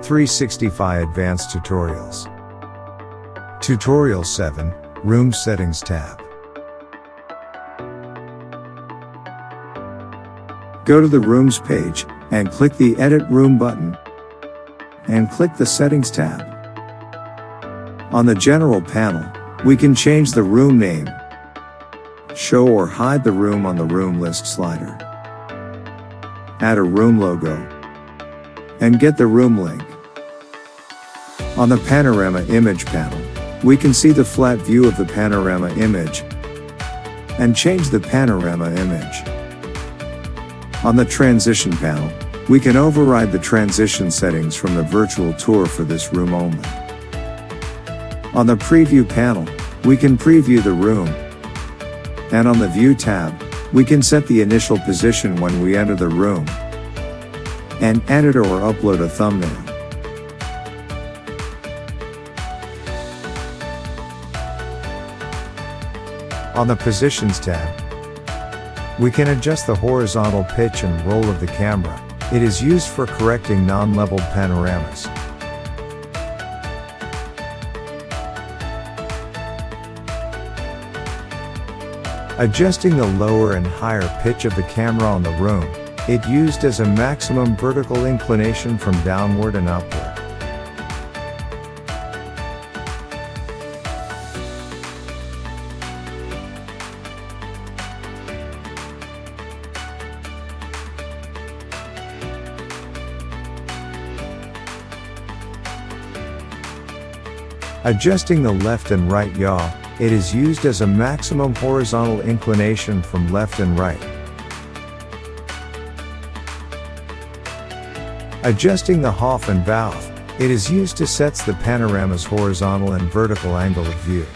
365 Advanced Tutorials. Tutorial 7, Room Settings tab. Go to the Rooms page, and click the Edit Room button, and click the Settings tab. On the General panel, we can change the room name, show or hide the room on the Room List slider, add a room logo, and get the room link. On the Panorama Image panel, we can see the flat view of the panorama image, and change the panorama image. On the Transition panel, we can override the transition settings from the virtual tour for this room only. On the Preview panel, we can preview the room. And on the View tab, we can set the initial position when we enter the room, and edit or upload a thumbnail. On the Positions tab, we can adjust the horizontal pitch and roll of the camera. It is used for correcting non-leveled panoramas. Adjusting the lower and higher pitch of the camera on the room, it used as a maximum vertical inclination from downward and upward. Adjusting the left and right yaw, it is used as a maximum horizontal inclination from left and right. Adjusting the Hoff and valve, it is used to set the panorama's horizontal and vertical angle of view.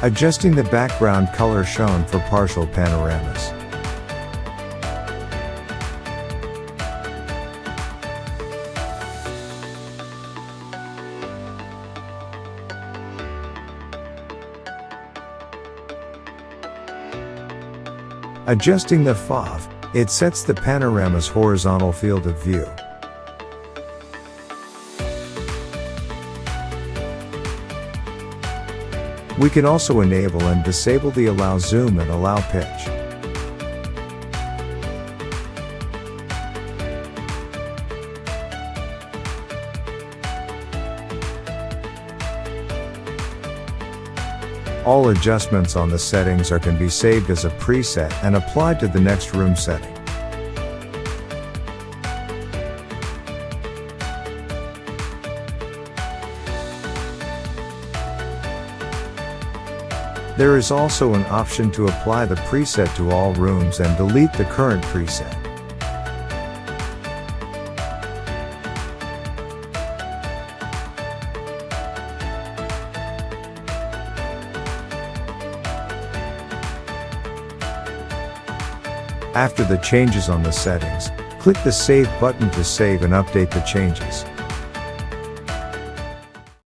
Adjusting the background color shown for partial panoramas. Adjusting the FOV, it sets the panorama's horizontal field of view. We can also enable and disable the Allow Zoom and Allow Pitch. All adjustments on the settings can be saved as a preset and applied to the next room setting. There is also an option to apply the preset to all rooms and delete the current preset. After the changes on the settings, click the Save button to save and update the changes.